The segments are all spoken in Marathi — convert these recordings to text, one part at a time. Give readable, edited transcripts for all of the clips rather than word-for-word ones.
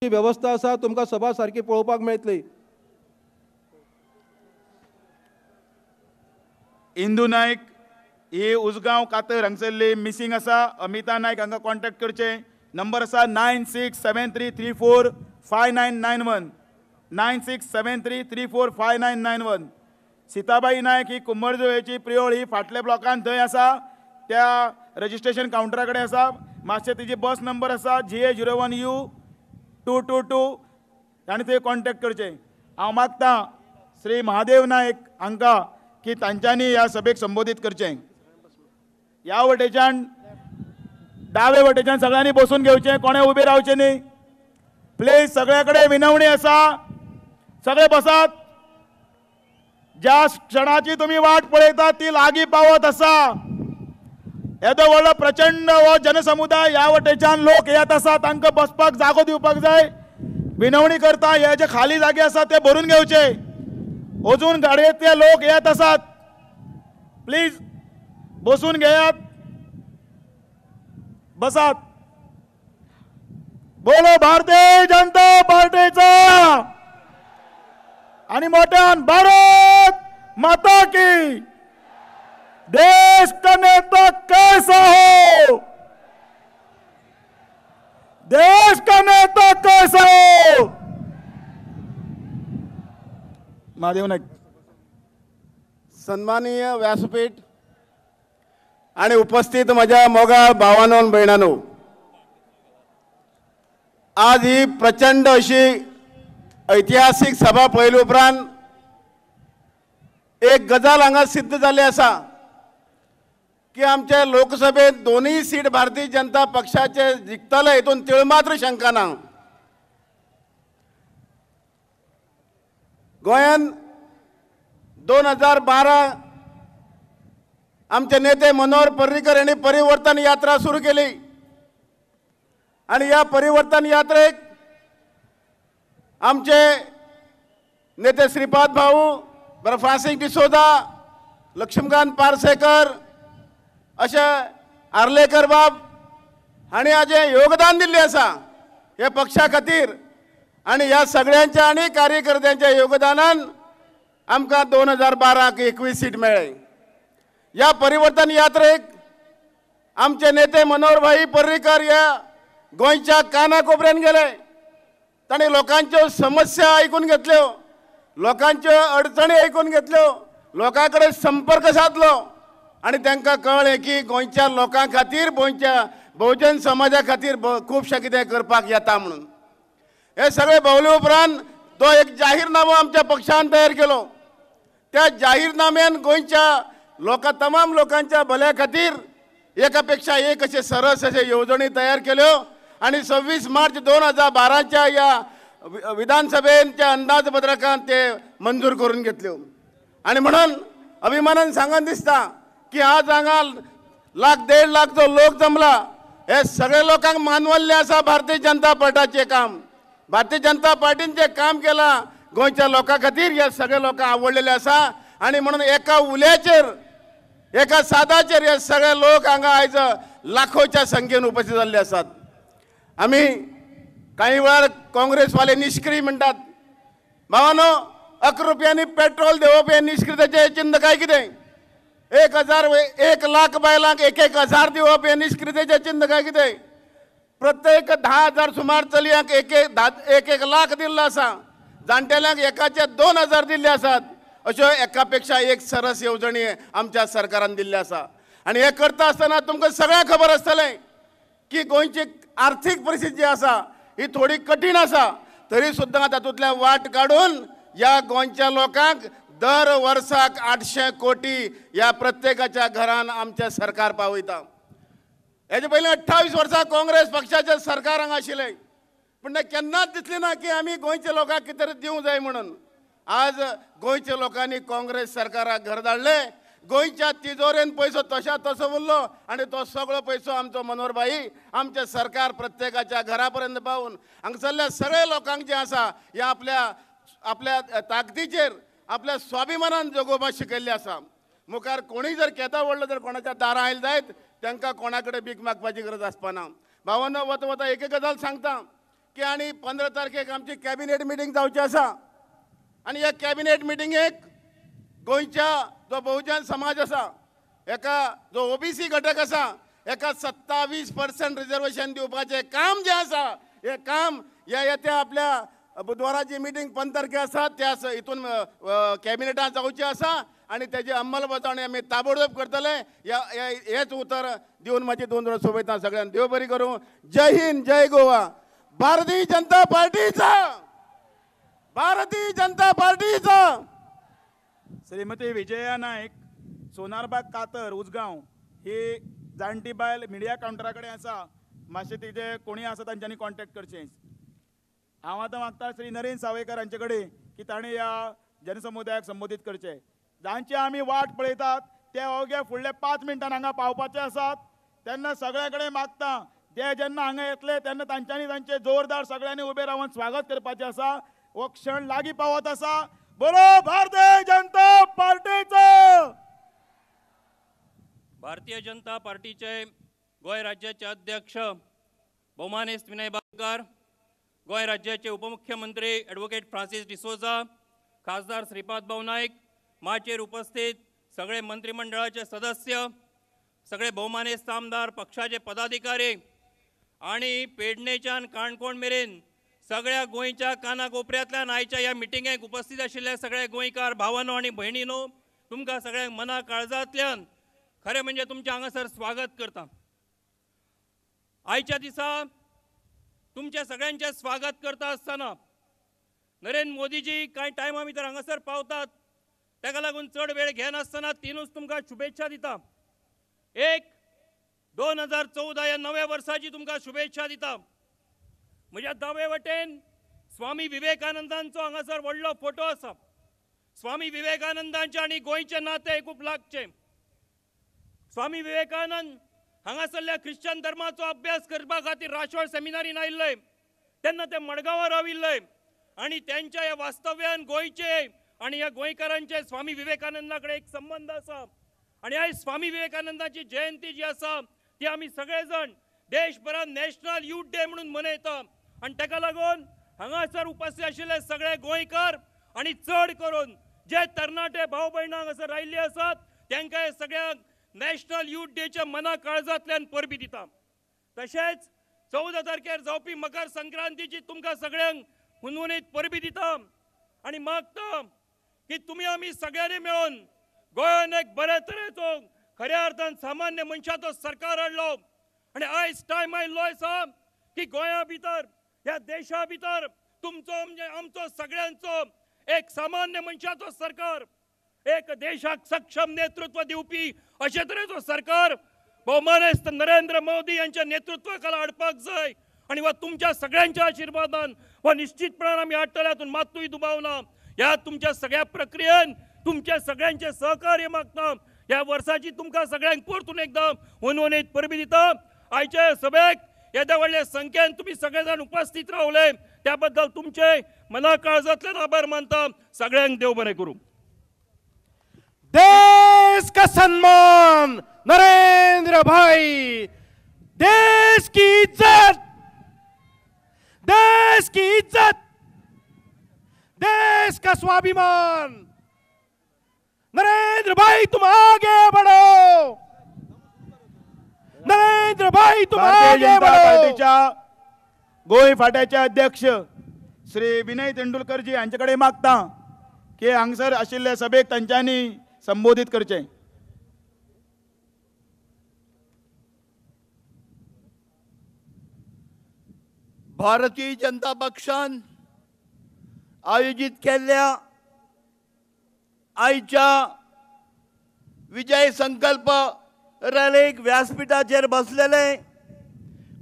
व्यवस्था आसा तुमकां सभा सारकी पळोवपाक मेळटली। इंदू नायक ही उसगांव कातर हांगसरली मिसींग आसा। अमिता नायक हांकां कॉन्टॅक्ट करचें। नंबर आसा 9673345991 9673345991। सीताबाई नायक ही कुंभरजुळेची प्रियोळ ही फाटल्या ब्लॉकान थंय आसा त्या रजिस्ट्रेशन कावंटरा कडेन आसा। मातशें तिची बस नंबर आसा GA01U222 ताणें थंय कॉन्टॅक्ट करचें। हांव मागतां श्री महादेव नायक हांकां की तांच्यांनी ह्या सभेक संबोधीत करचें। ह्या वटेच्यान दावे वटेच्यान सगळ्यांनी बसून घेवचें, कोणें उबे रावचें न्ही। प्लीज सगळे कडेन विनवणी आसा, सगळे बसात। ज्या क्षणाची तुम्ही वाट पळयतात ती लागीं पावत आसा। येदो व्हडलो प्रचंड हो जनसमुदाय ह्या वटेच्यान लोक येत आसा, तांकां बसपाक जागो दिवपाक जाय। विनवणी करता हे जे खाली जागे आसा ते भरून घेवचे। अजून गाडयेंतले लोक येत आसात, प्लीज बसून घेयात, बसात। बोलो भारतीय जनता पार्टीचा आणि मोठ्यान भारत माता की। देश का नेता कैसा हो, देश का नेता कैसा हो। महादेव नाईक। सन्माननीय व्यासपीठ आणि उपस्थित माझ्या मोगाळ भावांनो आणि भयणांनो, आज ही प्रचंड अशी ऐतिहासिक सभा पळयले उपरांत एक गजाल हांगा सिद्ध जाल्ली आसा की आमच्या लोकसभेत दोनूय सीट भारतीय जनता पक्षाचे जिखतले हितून तिळमात्र शंका ना। गोंयांत 2012 आमचे नेते मनोहर पर्रीकर यांनी परिवर्तन यात्रा सुरू केली आणि या परिवर्तन यात्रेक आमचे नेते श्रीपाद भाऊ, फ्रांसिस डिसोजा, लक्ष्मीकांत पार्सेकर अशे आर्लेकर बाब हांणी हाजें योगदान दिल्लें आसा ह्या पक्षा खातीर। आणि ह्या सगळ्यांच्या आणि कार्यकर्त्यांच्या योगदानान आमकां 2012 21 सीट मेळ्ळे। या परिवर्तन यात्रेक आमचे नेते मनोहर भाई पर्रीकर ह्या गोंयच्या कानाकोपऱ्यान गेले। ताणें लोकांच्यो समस्या आयकून घेतल्यो, लोकांच्यो अडचणी आयकून घेतल्यो, लोकां कडेन संपर्क साधलो आणि तांकां कळ्ळें की गोंयच्या लोकां खातीर, गोंयच्या बहुजन समाजा खातीर खूबशें कितें करपाक येता म्हणून। हे सगळे भोवले उपरांत तो एक जाहीरनामो आमच्या पक्षान तयार केलो। त्या जाहीरनाम्यान गोंयच्या तमाम लोकांच्या भल्या खातीर एका पेक्षा एक अशे सरस अशे येवजणी तयार केल्यो आणि 26 मार्च 2012च्या या विधानसभेच्या अंदाजपत्रकांत ते मंजूर करून घेतल्यो। आणि म्हणून अभिमानान सांगन दिसता की आज हांगा 1.5 लाख जो लोक जमला, हे सगळे लोकांक मानवल्ले आसा भारतीय जनता पार्टीचे काम। भारतीय जनता पार्टीन जे काम केलां गोंयच्या लोकां खातीर हे सगळे लोकांक आवडलेले आसा। आणि म्हणून एका उल्याचेर, एका सादाचेर हे सगळे लोक हांगा आयज लाखोच्या संख्येन उपस्थित जाल्ले आसात। आमी काही वेळार काँग्रेसवाले निष्क्रीय म्हणटात। भावांनो, 11 रुपयांनी पेट्रोल देवप हे निष्क्रियतेचें चिन्ह काय कितें? 1 लाख बायलांक 1,000 दिवप हे निष्क्रियतेचें चिन्ह काय कितें? प्रत्येक 10,000 सुमार चलयांक 1 लाख दिल्लो आसा। जाणटेल्यांक एकाचे 2,000 दिल्ले आसात। अश्यो एकापेक्षा एक सरस येवजणी आमच्या सरकारान दिल्ले आसा। आणि हे करता आसतना तुमकां सगळ्यांक खबर आसतलें की गोंयची आर्थीक परिस्थिती जी आसा ही थोडी कठीण आसा, तरी सुद्दां तातूंतल्यान वाट काडून या गोंयच्या लोकांक दर वर्साक 800 कोटी या प्रत्येकाच्या घरान आमचे सरकार पावयता। हेजे पयलीं 28 वर्सां काँग्रेस पक्षाचे सरकार हांगा आशिल्लें, पूण केन्नाच दिसलें ना की आमी गोंयच्या लोकांक कितें तरी दिवंक जाय म्हणून। आज गोंयच्या लोकांनी काँग्रेस सरकाराक घर धाडलें। गोंयच्या तिजोरेन पयसो तशा तसो उरलो आणि तो सगळो पयसो आमचो मनोहर भाई आमचे सरकार प्रत्येकाच्या घरापर्यंत पावून हांगसरल्या सगळे लोकांक जे आसा हे आपल्या ताकदीचेर, आपल्या स्वाभिमानान जगोवपाक शिकयल्ले आसा। मुखार कोणीय जर केदा व्हडलो जर कोणाच्या दारां आयले जायत तांकां कोणा कडेन भीक मागपाची गरज आसपाना। भावांनो, वता वता एक गजाल सांगता की आणि 15 तारखेक आमची कॅबिनेट मिटींग जावची आसा आणि ह्या कॅबिनेट मिटींगेक गोंयच्या जो बहुजन समाज आसा एका जो ओबीसी घटक आसा एका 27% रिजर्वेशन दिवपाचें काम जें आसा हे काम ह्या येत्या आपल्या बुधवाराची मिटींग 15 तारखे आसा त्या हितून कॅबिनेटात जावची आसा आणि त्याची अंमलबजावणी आमी ताबडतोब करतले हेच उतर दिवन माझी 2 वर्स सोबयता सगळ्यांना देव बरी करूं. जय हिंद जय गोवा. भारतीय जनता पार्टीचा श्रीमती विजया नायक सोनारबाग कातर उजगांव ही जाणटी बायल मिडिया काउंटरा कडेन आसा. मातशें तिचे कोणी आसा तांच्यांनी कॉन्टॅक्ट करचें. हांव आतां मागता श्री नरेंद्र सावयकर हांचे कडेन की ताणें ह्या जनसमुदायाक संबोधीत करचें. जांची आमी वाट पळयतात ते अवघे फुडले 5 मिनटान हांगा पावपाचे आसात. तेन्ना सगळे कडेन मागता ते जेन्ना हांगा येतले तेन्ना तांच्यांनी तांचे जोरदार सगळ्यांनी उबे रावन स्वागत करपाचें आसा. हो क्षण लागीं पावत आसा. बोलो भारतीय जनता पार्टीचो. भारतीय जनता पार्टीचे गोंय राज्याचे अध्यक्ष भौमानेस्त विनय बाळकार, गोंय राज्याचे उपमुख्यमंत्री ॲडव्होकेट फ्रांसीस डिसोजा, खासदार श्रीपाद भाऊ नाईक, माचेर उपस्थित सगळे मंत्रिमंडळाचे सदस्य, सगळे भौमानेस्त आमदार, पक्षाचे पदाधिकारी आणि पेडणेच्यान काणकोण मेरेन सगळ्या गोंयच्या कानाकोपऱ्यांतल्यान आयच्या ह्या मिटिंगेक उपस्थित आशिल्ले सगळे गोंयकार भावांनो आणि भयणींनो, तुमकां सगळ्यांक मना काळजांतल्यान खरें म्हणजे तुमचें हांगासर स्वागत करता. आयच्या दिसा तुमचे सगळ्यांचे स्वागत करता आसतना नरेंद्र मोदीजी कांय टायमा भितर हांगासर पावतात. ताका लागून चड वेळ घेनासतना तिनूच तुमकां शुभेच्छा दिता. एक 2014 ह्या नव्या वर्साची तुमकां शुभेच्छा दिता. म्हज्या दावे वटेन स्वामी विवेकानंदांचो हांगासर व्हडलो फोटो आसा. स्वामी विवेकानंदांचे आनी गोंयचे नाते खूब लागचें. स्वामी विवेकानंद हांगासरल्या ख्रिश्चन धर्माचो अभ्यास करपा खातीर राशोळ सेमिनारीन आयिल्ले तेन्ना ते मडगांवां राविल्ले आनी त्यांच्या ह्या वास्तव्यान गोंयचे आनी ह्या गोंयकारांचे स्वामी विवेकानंदा कडेन एक संबंध आसा. आनी आयज स्वामी विवेकानंदाची जयंती जी आसा ती आमी सगळे जाण देशभरात नॅशनल यूथ डे म्हणून मनयता. आनी ताका लागून हांगासर उपस्थित आशिल्ले सगळे गोंयकार आनी चड करून जे तरणाटे भाव भयणां हांगासर रायिल्ले आसात तांकां हे सगळ्यांक नॅशनल यूथ डेच्या मना काळजांतल्यान परबी दिता. तशेंच 14 तारखेर जावपी मकर संक्रांतीची तुमकां सगळ्यांक हुनहुनीत परबी दिता आनी मागता की तुमी आमी सगळ्यांनी मेळून गोंयान एक बरे तरेचो खऱ्या अर्थान सामान्य मनशाचो सरकार हाडलो. आनी आयज टायम आयिल्लो आसा की गोंया भितर ह्या देशा भितर तुमचो म्हणजे आमचो सगळ्यांचो एक सामान्य मनशाचो सरकार, एक देशाक सक्षम नेतृत्व दिवपी अशे तरेचो सरकार भौमानेस्त नरेंद्र मोदी यांच्या नेतृत्वाखाला हाडपाक जाय. आणि वा तुमच्या सगळ्यांच्या आशीर्वादान वा निश्चितपणान आमी हाडटले हातून मातूय दुबाव ना. ह्या तुमच्या सगळ्या प्रक्रियेन तुमच्या सगळ्यांचे सहकार्य मागता. ह्या वर्साची तुमकां सगळ्यांक परतून एकदां हुनहुनीत परबी दिता. आयचे सभेक येद्या व्हडले संख्येन तुम्ही सगळे जाण उपस्थित रावले त्या बद्दल तुमचे मना काळजांतल्यान आभार मानता. सगळ्यांक देव बरें करूं. देश का सम्मान नरेंद्र भाई, देश की इज्जत, देश की इज्जत, देश का स्वाभिमान. नरेंद्र भाई तुम आगे बढ़ो, नरेंद्र भाई तुम आगे बढ़ो. पार्टीच्या गोंय फाट्याचे अध्यक्ष श्री विनय तेंडुलकरजी यांच्याकडे मागता की हांगसर आशिल्ले सभेक तांच्यांनी संबोधित करचें. भारतीय जनता पक्षान आयोजित केल्ल्या आयच्या विजय संकल्प रॅलीक व्यासपीठाचेर बसलेले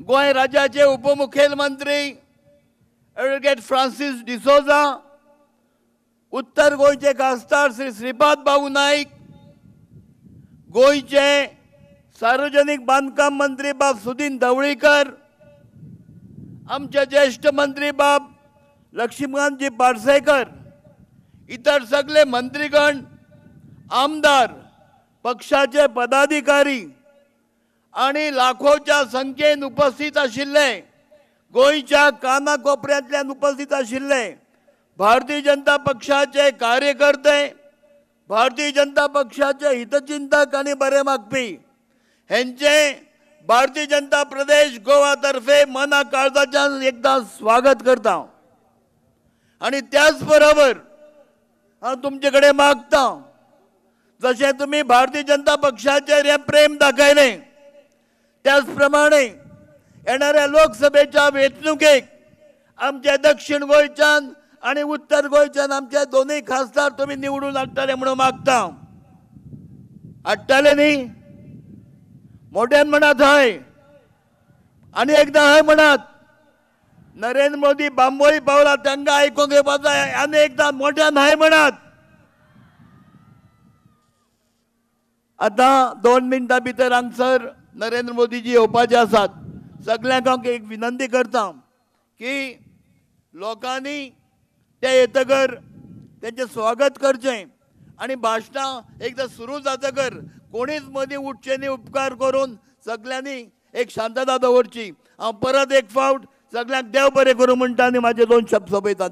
गोंय राज्याचे उपमुख्यमंत्री ॲडव्होकेट फ्रांसीस डिसोजा, उत्तर गोंयचे खासदार श्री श्रीपाद भाऊ नाईक, गोंयचे सार्वजनिक बांदकाम मंत्री बाब सुदीन ढवळीकर, आमचे ज्येष्ठ मंत्री बाब लक्ष्मीकांतजी पार्सेकर, इतर सगळे मंत्रीगण, आमदार, पक्षाचे पदाधिकारी आणि लाखोच्या संख्येन उपस्थित आशिल्ले गोंयच्या कानाकोपऱ्यांतल्यान उपस्थित आशिल्ले भारतीय जनता पक्षाचे कार्यकर्ते, भारतीय जनता पक्षाचे हितचिंतक आणि बरे मागपी हेंचे भारतीय जनता प्रदेश गोवा तर्फे मना काळजाच्यान एकदा स्वागत करता. आणि त्याच बरोबर हांव तुमचे कडेन मागता, जशें तुम्ही भारतीय जनता पक्षाचेर हे प्रेम दाखयले त्याच प्रमाणे येणाऱ्या लोकसभेच्या वेंचणुकेक आमचे दक्षिण गोंयच्यान आणि उत्तर गोंयच्यान आमचे दोनूय खासदार तुम्ही निवडून हाडटले म्हणून मागता. हाडटले न्ही? मोठ्यान म्हणत हय. आणि एकदा हय म्हणत. नरेंद्र मोदी बांबोळी पावला तांकां आयकूंक येवपाक जाय. आनी एकदा मोठ्यान हय म्हणत. आता 2 मिनटां भितर हांगसर नरेंद्र मोदीजी येवपाचे आसात. सगळ्यांक हांव एक विनंती करता की लोकांनी ते येतकर त्यांचे स्वागत करचें आणि भाशणां एकदा सुरू जातकर कोणीच मदीं उठचे न्ही. उपकार करून सगळ्यांनी एक शांतता दवरची. हांव परत एक फावट सगळ्यांक देव बरें करूं म्हणटा आनी म्हाजे 2 शब्द सोंपयतात.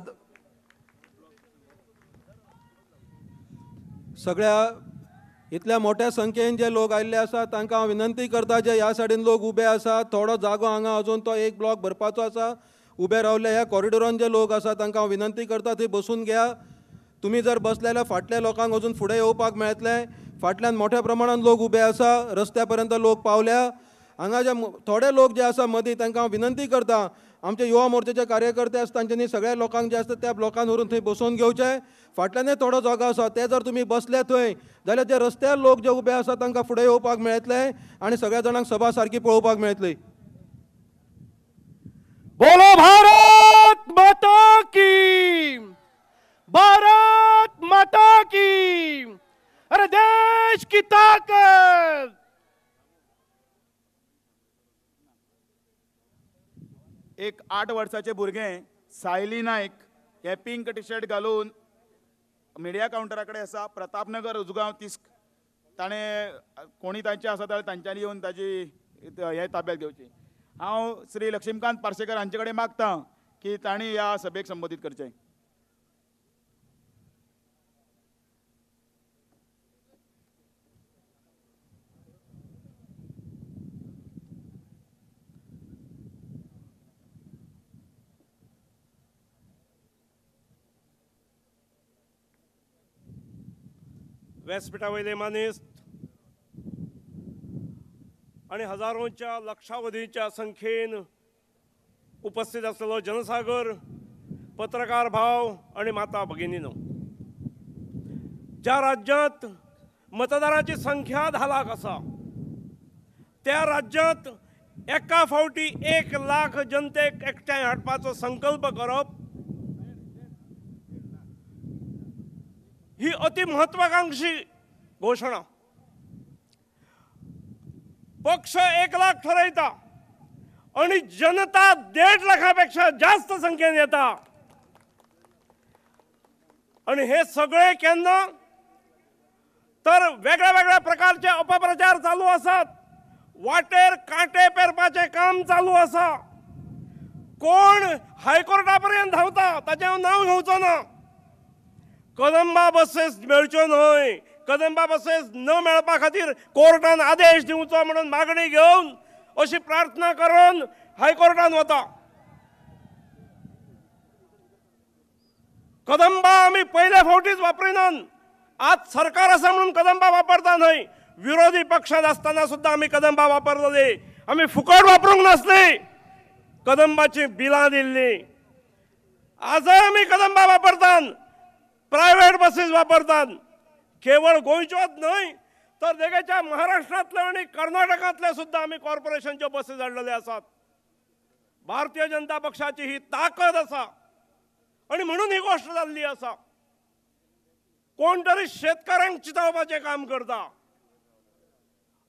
सगळ्या इतल्या मोठ्या संख्येन जे लोक आयिल्ले आसा तांकां हांव विनंती करता जे ह्या सायडीन लोक उबे आसा, थोडो जागो हांगा अजून तो एक ब्लॉक भरपाचो आसा. उबे रावले ह्या कॉरिडोरान जे लोक आसा तांकां हांव विनंती करता थंय बसून घ्या. तुम्ही जर बसले जाल्यार फाटल्या लोकांक अजून फुडें येवपाक मेळटलें. फाटल्यान मोठ्या प्रमाणान लोक उबे आसा, रस्त्या पर्यंत लोक पावल्या. हांगा जे थोडे लोक जे आसा मदीं तांकां हांव विनंती करता, आमचे युवा मोर्चाचे कार्यकर्ते आसा तांच्यांनी सगळ्या लोकांक जे आसता त्या ब्लॉकान व्हरून थंय बसोवन घेवचें. फाटल्यानय थोडो जागो आसा ते जर तुमी बसले थंय जाल्यार जे रस्त्यार लोक जे उबे आसा तांकां फुडें येवपाक मेळटलें आनी सगळ्या जाणांक सभा सारकी पळोवपाक मेळटली. बोलो भारत माता की, भारत माता की, अरे देश की ताकत. एक 8 वर्साचे भुरगें सायली नायक हे पिंक टी शर्ट घालून मिडिया काउंटरा कडेन आसा, प्रतापनगर उजगांव तिस्क. ताणें कोणी तांचे आसा जाल्यार तांच्यांनी येवन ताची हे ताब्यात घेवची. हांव श्री लक्ष्मीकांत पार्सेकर हांचे कडेन मागतां की तांणी ह्या सभेक संबोधीत करचें. व्यासपीठा वयले मानेस्त आणि हजारोंच्या लक्षावधीच्या संख्येन उपस्थित असलेलो जनसागर, पत्रकार भाव आणि माता भगिनीनो, ज्या राज्यात मतदारांची संख्या 10 लाख आसा त्या राज्यात एका फावटी 1 लाख जनतेक एकठांय हाडपाचो संकल्प करप ही अति महत्वाकांक्षी घोषणा. पक्ष 1 लाख ठरयता आणि जनता 1.5 लाखापेक्षा जास्त संख्येन येता. आणि हे सगळे केन्ना तर वेगळ्या वेगळ्या प्रकारचे अपप्रचार चालू असतात, वाटेर कांटे पेरपाचे काम चालू आसा. कोण हायकोर्टा पर्यंत धांवता ताचें नांव घेवचो ना. कदंबा बसेस मेळच्यो न्हय, कदंबा बसेस न मेळपा खातीर कोर्टान आदेश दिवचो म्हणून मागणी घेवन अशी प्रार्थना करून हायकोर्टान वता. कदंबा आमी पयले फावटीच वापरिनात. आज सरकार आसा म्हणून कदंबा वापरता न्हय, विरोधी पक्षात असताना सुद्धा आमी कदंबा वापरलेली. आमी फुकट वापरूंक नासली, कदंबाची बिलां दिल्ली. आजय आमी कदंबा वापरतात, प्रायव्हेट बसीस वापरतात. केवळ गोंयच्योच न्हय तर देगेच्या महाराष्ट्रांतले आणि कर्नाटकांतले सुद्धा आमी कॉर्पोरेशनच्यो बसीस हाडलेले आसात. भारतीय जनता पक्षाची ही ताकद आसा आणि म्हणून ही गोष्ट जाल्ली आसा. कोण तरी शेतकऱ्यांक चितावपाचें काम करता.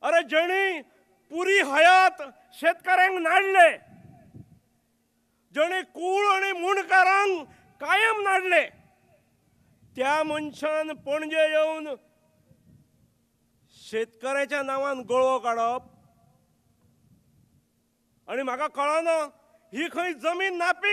अरे जणी पुरी हयात शेतकऱ्यांक नाडले, जणी कूळ आणि मुणकारांक कायम नाडले, त्या मनशान पणजे येवन शेतकऱ्याच्या नांवान गळो काडप. आणि म्हाका कळना ही खंय जमीन नापीक